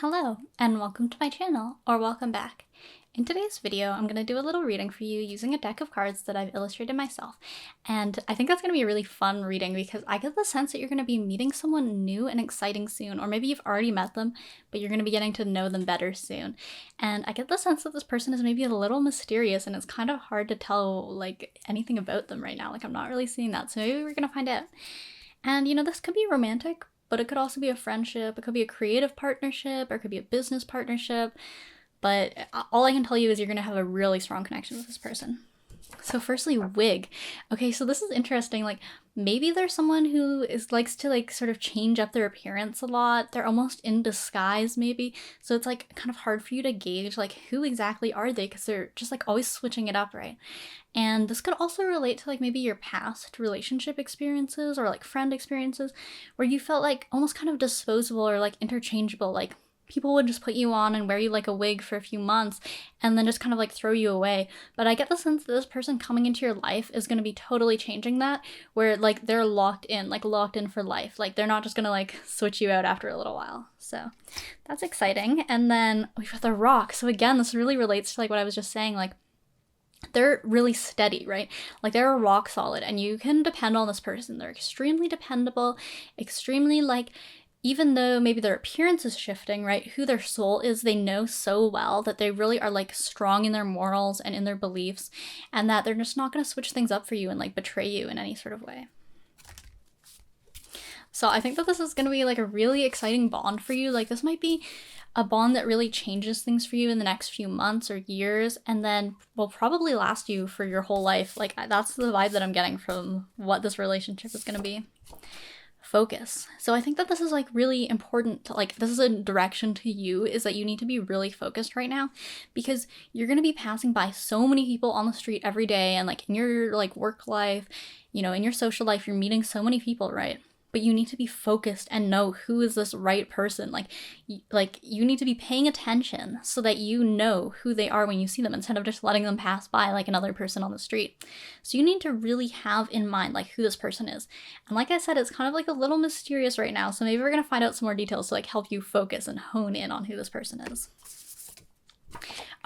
Hello, and welcome to my channel, or welcome back. In today's video, I'm going to do a little reading for you using a deck of cards that I've illustrated myself, and I think that's going to be a really fun reading because I get the sense that you're going to be meeting someone new and exciting soon, or maybe you've already met them, but you're going to be getting to know them better soon. And I get the sense that this person is maybe a little mysterious, and it's kind of hard to tell, like, anything about them right now. Like, I'm not really seeing that, so maybe we're going to find out. And, this could be romantic, but it could also be a friendship, it could be a creative partnership, or it could be a business partnership. But all I can tell you is you're going to have a really strong connection with this person. So firstly, wig. Okay, so this is interesting. Like, maybe there's someone who likes to sort of change up their appearance a lot. They're almost in disguise maybe. So it's kind of hard for you to gauge who exactly are they, because they're just always switching it up, right? And this could also relate to maybe your past relationship experiences or friend experiences where you felt almost kind of disposable or interchangeable. People would just put you on and wear you a wig for a few months and then just kind of throw you away. But I get the sense that this person coming into your life is going to be totally changing that, where they're locked in for life. They're not just going to switch you out after a little while. So that's exciting. And then we've got the rock. So again, this really relates to what I was just saying. They're really steady, right? They're rock solid and you can depend on this person. They're extremely dependable, extremely even though maybe their appearance is shifting, right, who their soul is, they know so well that they really are strong in their morals and in their beliefs, and that they're just not going to switch things up for you and betray you in any sort of way. So I think that this is going to be a really exciting bond for you. This might be a bond that really changes things for you in the next few months or years, and then will probably last you for your whole life. That's the vibe that I'm getting from what this relationship is going to be. Focus. So I think that this is really important to this is a direction to you, is that you need to be really focused right now, because you're going to be passing by so many people on the street every day, and in your work life, in your social life, you're meeting so many people, right? But you need to be focused and know who is this right person. You need to be paying attention so that you know who they are when you see them, instead of just letting them pass by like another person on the street. So you need to really have in mind who this person is. And like I said, it's kind of a little mysterious right now, so maybe we're gonna find out some more details to help you focus and hone in on who this person is.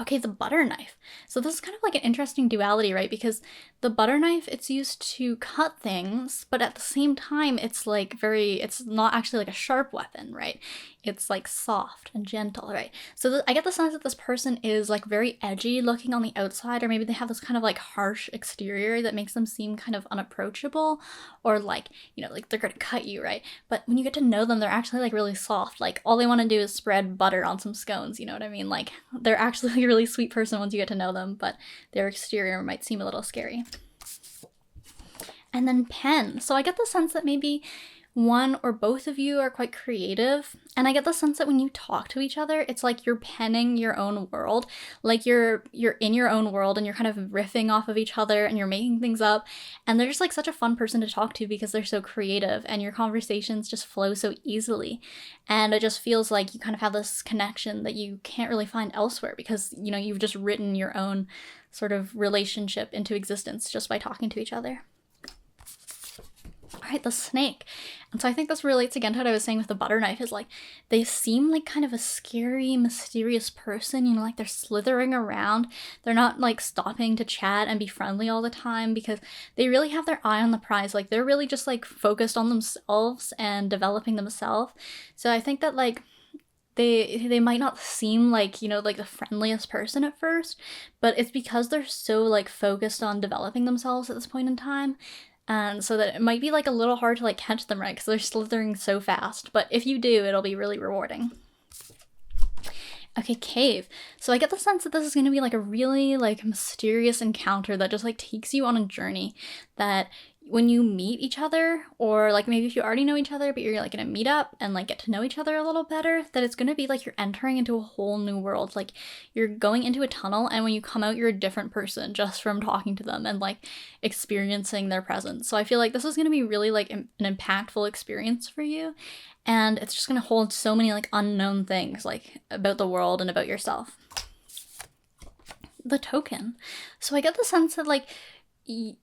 Okay, the butter knife. So this is kind of an interesting duality, right? Because the butter knife, it's used to cut things, but at the same time, it's it's not actually a sharp weapon, right? It's soft and gentle, right? So I get the sense that this person is very edgy looking on the outside, or maybe they have this kind of harsh exterior that makes them seem kind of unapproachable, or they're gonna cut you, right? But when you get to know them, they're actually really soft. All they want to do is spread butter on some scones, you know what I mean? They're actually a really sweet person once you get to know them, but their exterior might seem a little scary. And then pen. So I get the sense that maybe one or both of you are quite creative, and I get the sense that when you talk to each other, it's you're penning your own world. You're in your own world and you're kind of riffing off of each other and you're making things up, and they're just such a fun person to talk to because they're so creative and your conversations just flow so easily, and it just feels like you kind of have this connection that you can't really find elsewhere, because you've just written your own sort of relationship into existence just by talking to each other. All right, the snake. And so I think this relates again to what I was saying with the butter knife, is they seem kind of a scary, mysterious person, they're slithering around. They're not stopping to chat and be friendly all the time, because they really have their eye on the prize. They're really just focused on themselves and developing themselves. So I think that they might not seem the friendliest person at first, but it's because they're so focused on developing themselves at this point in time. And so that it might be a little hard to catch them, right? Because they're slithering so fast. But if you do, it'll be really rewarding. Okay, cave. So I get the sense that this is going to be a really mysterious encounter that just takes you on a journey, that when you meet each other, or maybe if you already know each other but you're gonna meet up and get to know each other a little better, that it's gonna be you're entering into a whole new world. You're going into a tunnel, and when you come out, you're a different person just from talking to them and experiencing their presence. So I feel this is gonna be really an impactful experience for you, and it's just gonna hold so many unknown things about the world and about yourself. The token. So I get the sense that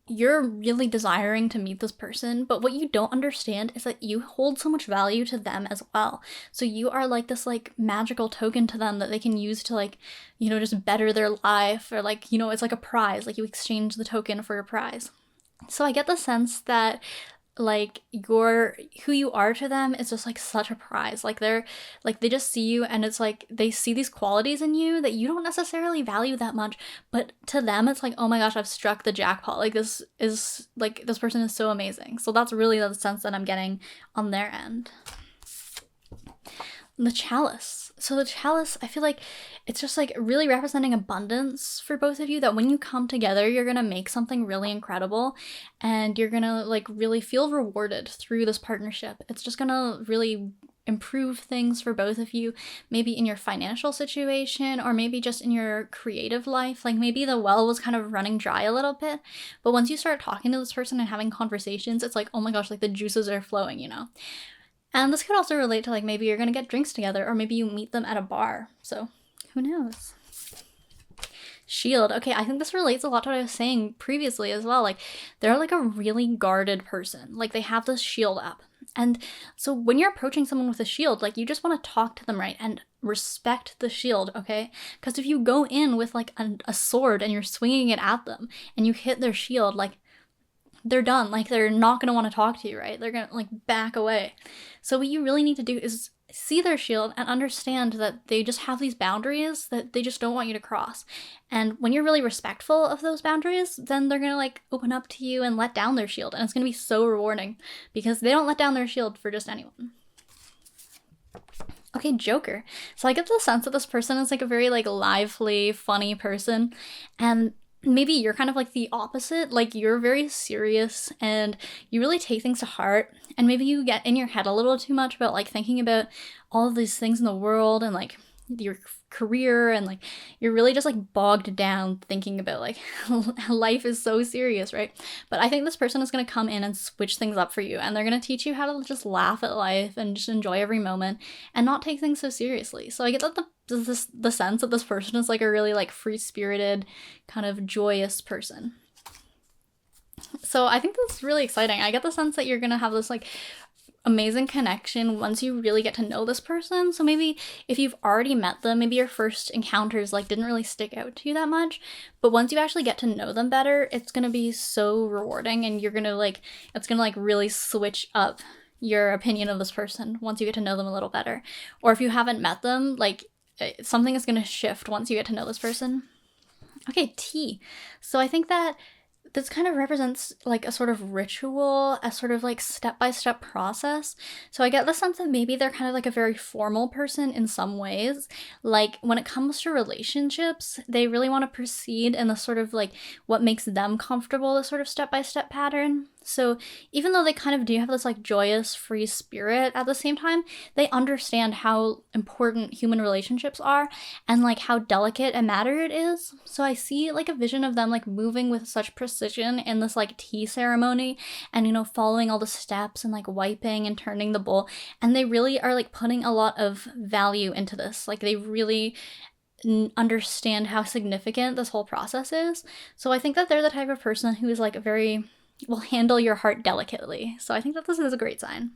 you're really desiring to meet this person, but what you don't understand is that you hold so much value to them as well. So you are like this like magical token to them that they can use to like, just better their life, or like, it's like a prize, like you exchange the token for a prize. So I get the sense that like who you are to them is just like such a prize. Like they just see you, and it's like they see these qualities in you that you don't necessarily value that much, but to them it's like, oh my gosh, I've struck the jackpot. Like this person is so amazing. So that's really the sense that I'm getting on their end. The Chalice. So the Chalice, I feel like it's just like really representing abundance for both of you, that when you come together, you're gonna make something really incredible, and you're gonna like really feel rewarded through this partnership. It's just gonna really improve things for both of you, maybe in your financial situation, or maybe just in your creative life. Like maybe the well was kind of running dry a little bit, but once you start talking to this person and having conversations, it's like, oh my gosh, like the juices are flowing. And this could also relate to like maybe you're gonna get drinks together, or maybe you meet them at a bar. So who knows? Shield. Okay, I think this relates a lot to what I was saying previously as well. Like they're like a really guarded person. Like they have this shield up. And so when you're approaching someone with a shield, like you just want to talk to them right and respect the shield, okay? Because if you go in with like a sword and you're swinging it at them and you hit their shield, like they're done. Like they're not going to want to talk to you, right? They're going to like back away. So what you really need to do is see their shield and understand that they just have these boundaries that they just don't want you to cross. And when you're really respectful of those boundaries, then they're going to like open up to you and let down their shield. And it's going to be so rewarding because they don't let down their shield for just anyone. Okay, Joker. So I get the sense that this person is like a very like lively, funny person, and maybe you're kind of like the opposite. Like you're very serious and you really take things to heart, and maybe you get in your head a little too much about like thinking about all of these things in the world and like your career, and like you're really just like bogged down thinking about like life is so serious, right? But I think this person is going to come in and switch things up for you, and they're going to teach you how to just laugh at life and just enjoy every moment and not take things so seriously. So I get that the sense that this person is like a really like free-spirited, kind of joyous person. So I think that's really exciting. I get the sense that you're going to have this like amazing connection once you really get to know this person. So maybe if you've already met them, maybe your first encounters like didn't really stick out to you that much, but once you actually get to know them better, it's gonna be so rewarding, and you're gonna like, it's gonna like really switch up your opinion of this person once you get to know them a little better. Or if you haven't met them, like something is gonna shift once you get to know this person. Okay, T. So I think that this kind of represents like a sort of ritual, a sort of like step-by-step process. So I get the sense that maybe they're kind of like a very formal person in some ways. Like when it comes to relationships, they really want to proceed in the sort of like what makes them comfortable, the sort of step-by-step pattern. So even though they kind of do have this like joyous, free spirit, at the same time, they understand how important human relationships are and like how delicate a matter it is. So I see like a vision of them like moving with such precision in this like tea ceremony, and following all the steps and like wiping and turning the bowl. And they really are like putting a lot of value into this. Like they really understand how significant this whole process is. So I think that they're the type of person who is like will handle your heart delicately. So I think that this is a great sign.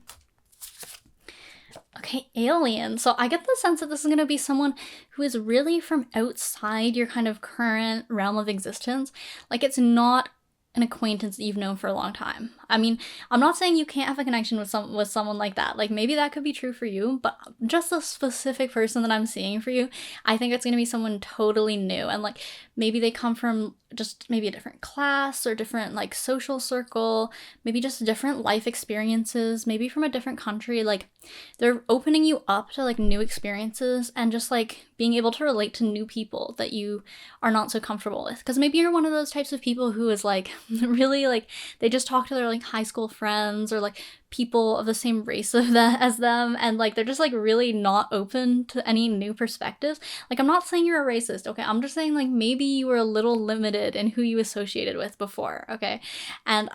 Okay, alien. So I get the sense that this is going to be someone who is really from outside your kind of current realm of existence. Like it's not an acquaintance that you've known for a long time. I mean, I'm not saying you can't have a connection with someone like that. Like maybe that could be true for you, but just the specific person that I'm seeing for you, I think it's going to be someone totally new, and like maybe they come from just maybe a different class or different like social circle, maybe just different life experiences, maybe from a different country. Like they're opening you up to like new experiences and just like being able to relate to new people that you are not so comfortable with. Because maybe you're one of those types of people who is like really like they just talk to their like high school friends or like people of the same race as them, and like they're just like really not open to any new perspectives. Like I'm not saying you're a racist, okay? I'm just saying like maybe you were a little limited in who you associated with before, okay? And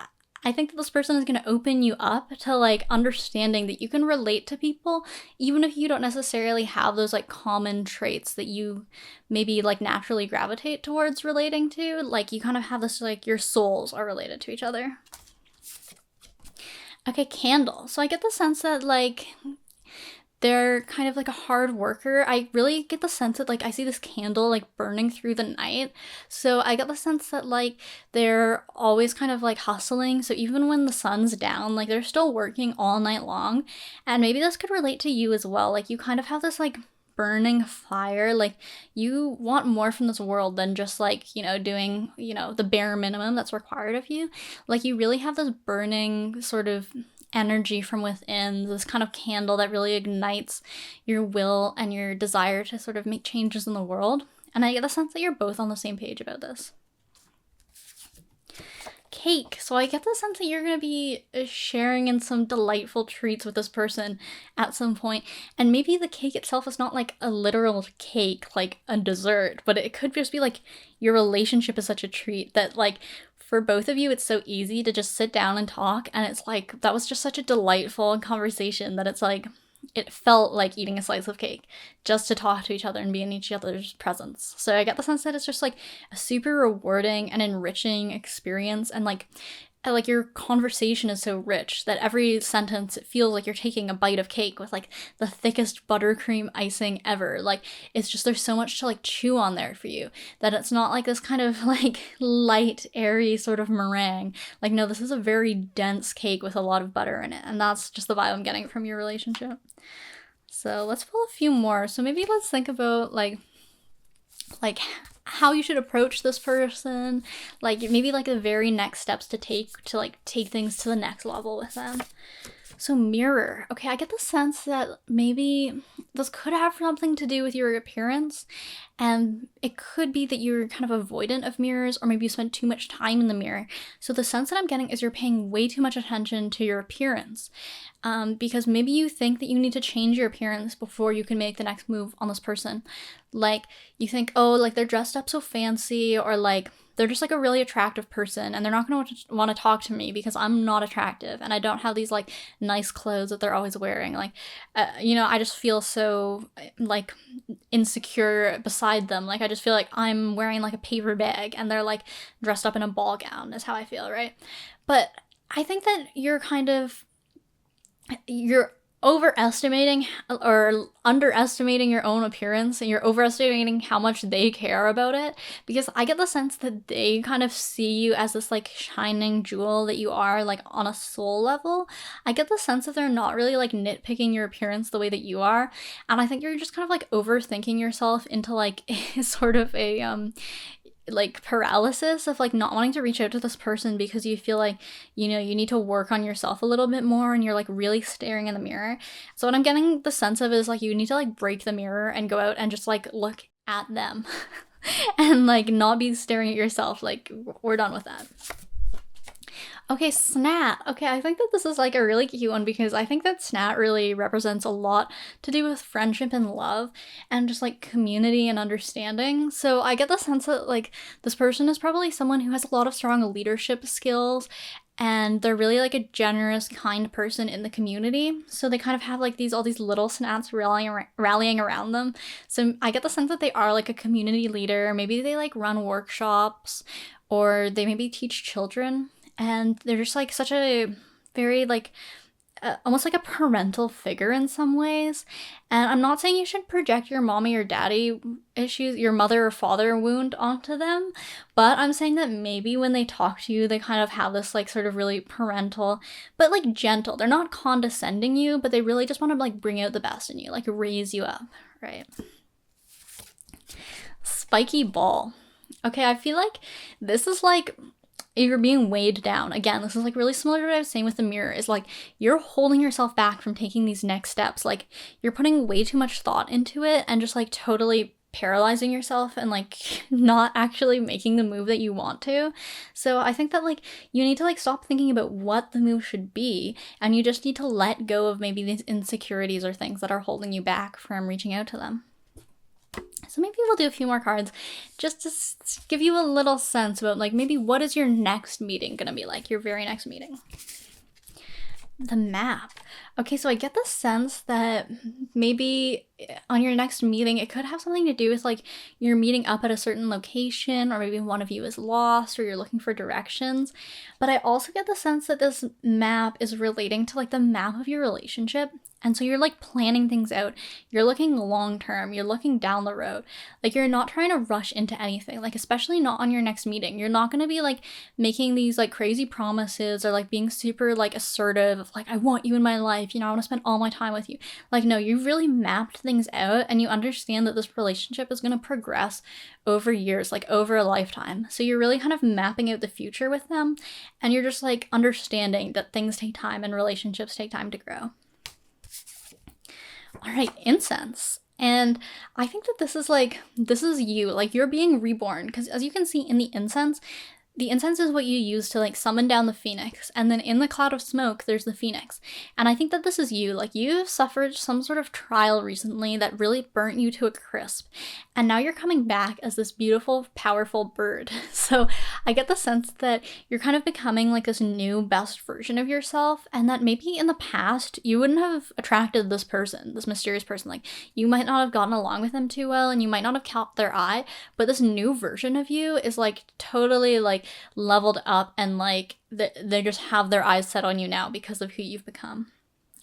I think that this person is going to open you up to like understanding that you can relate to people even if you don't necessarily have those like common traits that you maybe like naturally gravitate towards relating to. Like you kind of have this like your souls are related to each other. Okay, candle. So I get the sense that like they're kind of like a hard worker. I really get the sense that like I see this candle like burning through the night. So I get the sense that like they're always kind of like hustling. So even when the sun's down, like they're still working all night long. And maybe this could relate to you as well. Like you kind of have this like burning fire. Like you want more from this world than just like, you know, doing, you know, the bare minimum that's required of you. Like you really have this burning sort of energy from within, this kind of candle that really ignites your will and your desire to sort of make changes in the world. And I get the sense that you're both on the same page about this. Cake. So I get the sense that you're going to be sharing in some delightful treats with this person at some point. And maybe the cake itself is not like a literal cake, like a dessert, but it could just be like your relationship is such a treat that like for both of you, it's so easy to just sit down and talk. And it's like, that was just such a delightful conversation that it's like, it felt like eating a slice of cake just to talk to each other and be in each other's presence. So I get the sense that it's just like a super rewarding and enriching experience. And like your conversation is so rich that every sentence, it feels like you're taking a bite of cake with like the thickest buttercream icing ever. Like it's just, there's so much to like chew on there for you that it's not like this kind of like light, airy sort of meringue. Like no, this is a very dense cake with a lot of butter in it. And that's just the vibe I'm getting from your relationship. So let's pull a few more. So maybe let's think about like how you should approach this person, like maybe like the very next steps to take things to the next level with them. So mirror. Okay, I get the sense that maybe this could have something to do with your appearance, and it could be that you're kind of avoidant of mirrors, or maybe you spend too much time in the mirror. So the sense that I'm getting is you're paying way too much attention to your appearance, because maybe you think that you need to change your appearance before you can make the next move on this person. Like you think, oh, like they're dressed up so fancy, or like they're just like a really attractive person and they're not going to want to talk to me because I'm not attractive and I don't have these like nice clothes that they're always wearing. Like, you know, I just feel so like insecure beside them. Like I just feel like I'm wearing like a paper bag and they're like dressed up in a ball gown is how I feel, right? But I think that you're overestimating or underestimating your own appearance, and you're overestimating how much they care about it, because I get the sense that they kind of see you as this like shining jewel that you are, like on a soul level. I get the sense that they're not really like nitpicking your appearance the way that you are, and I think you're just kind of like overthinking yourself into like sort of a like paralysis of like not wanting to reach out to this person because you feel like, you know, you need to work on yourself a little bit more and you're like really staring in the mirror. So what I'm getting the sense of is like you need to like break the mirror and go out and just like look at them and like not be staring at yourself. Like we're done with that. Okay, Snat. Okay, I think that this is like a really cute one because I think that Snat really represents a lot to do with friendship and love and just like community and understanding. So I get the sense that like this person is probably someone who has a lot of strong leadership skills, and they're really like a generous, kind person in the community. So they kind of have like all these little Snats rallying around them. So I get the sense that they are like a community leader. Maybe they like run workshops, or they maybe teach children. And they're just like such a very like almost like a parental figure in some ways. And I'm not saying you should project your mommy or daddy issues, your mother or father wound onto them, but I'm saying that maybe when they talk to you, they kind of have this like sort of really parental, but like gentle. They're not condescending you, but they really just want to like bring out the best in you, like raise you up, right? Spiky ball. Okay, I feel like this is like you're being weighed down. Again, this is like really similar to what I was saying with the mirror, is like you're holding yourself back from taking these next steps. Like you're putting way too much thought into it and just like totally paralyzing yourself and like not actually making the move that you want to. So I think that like you need to like stop thinking about what the move should be, and you just need to let go of maybe these insecurities or things that are holding you back from reaching out to them. So maybe we'll do a few more cards just to give you a little sense about like maybe what is your next meeting gonna be like, your very next meeting. The map. Okay, so I get the sense that maybe on your next meeting, it could have something to do with like you're meeting up at a certain location, or maybe one of you is lost or you're looking for directions. But I also get the sense that this map is relating to like the map of your relationship. And so you're like planning things out. You're looking long term. You're looking down the road. Like you're not trying to rush into anything, like especially not on your next meeting. You're not going to be like making these like crazy promises or like being super like assertive of like, I want you in my life. You know, I want to spend all my time with you. Like, no, you've really mapped things out and you understand that this relationship is going to progress over years, like over a lifetime. So you're really kind of mapping out the future with them. And you're just like understanding that things take time and relationships take time to grow. All right, incense. And I think that this is you, like you're being reborn, because as you can see in the incense is what you use to like summon down the phoenix, and then in the cloud of smoke there's the phoenix. And I think that this is you, like you've suffered some sort of trial recently that really burnt you to a crisp, and now you're coming back as this beautiful, powerful bird. So I get the sense that you're kind of becoming like this new best version of yourself, and that maybe in the past you wouldn't have attracted this person, this mysterious person. Like you might not have gotten along with them too well, and you might not have caught their eye, but this new version of you is like totally like leveled up, and like they just have their eyes set on you now because of who you've become.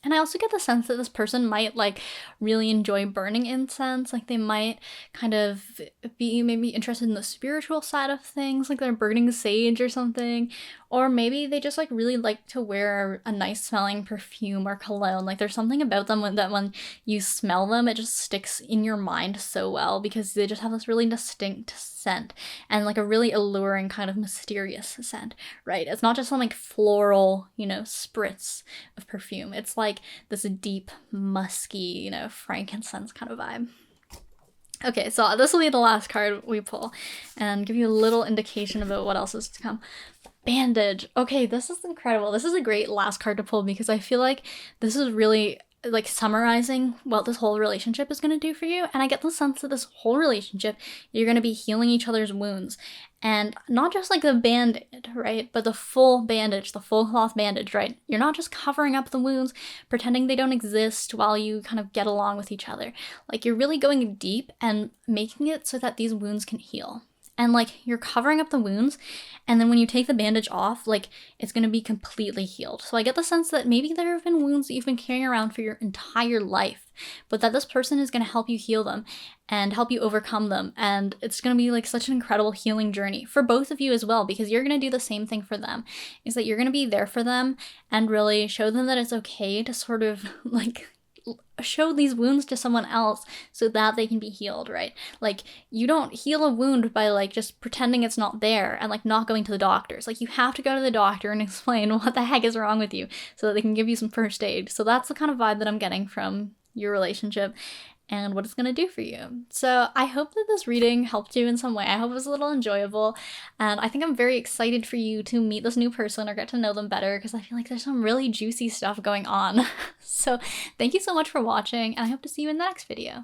And I also get the sense that this person might like really enjoy burning incense. Like they might kind of be maybe interested in the spiritual side of things, like they're burning sage or something. Or maybe they just like really like to wear a nice smelling perfume or cologne. Like there's something about them that when you smell them, it just sticks in your mind so well because they just have this really distinct scent and like a really alluring kind of mysterious scent, right? It's not just some like floral, you know, spritz of perfume. It's like this deep, musky, you know, frankincense kind of vibe. Okay, so this will be the last card we pull and give you a little indication about what else is to come. Bandage. Okay, this is incredible. This is a great last card to pull because I feel like this is really like summarizing what this whole relationship is going to do for you. And I get the sense that this whole relationship, you're going to be healing each other's wounds. And not just like the band-aid, right? But the full bandage, the full cloth bandage, right? You're not just covering up the wounds, pretending they don't exist while you kind of get along with each other. Like you're really going deep and making it so that these wounds can heal. And like you're covering up the wounds, and then when you take the bandage off, like it's going to be completely healed. So I get the sense that maybe there have been wounds that you've been carrying around for your entire life, but that this person is going to help you heal them and help you overcome them. And it's going to be like such an incredible healing journey for both of you as well, because you're going to do the same thing for them, is that you're going to be there for them and really show them that it's okay to sort of like show these wounds to someone else so that they can be healed, right? Like you don't heal a wound by like just pretending it's not there and like not going to the doctors. Like you have to go to the doctor and explain what the heck is wrong with you so that they can give you some first aid. So that's the kind of vibe that I'm getting from your relationship and what it's going to do for you. So I hope that this reading helped you in some way. I hope it was a little enjoyable, and I think I'm very excited for you to meet this new person or get to know them better because I feel like there's some really juicy stuff going on. So thank you so much for watching, and I hope to see you in the next video.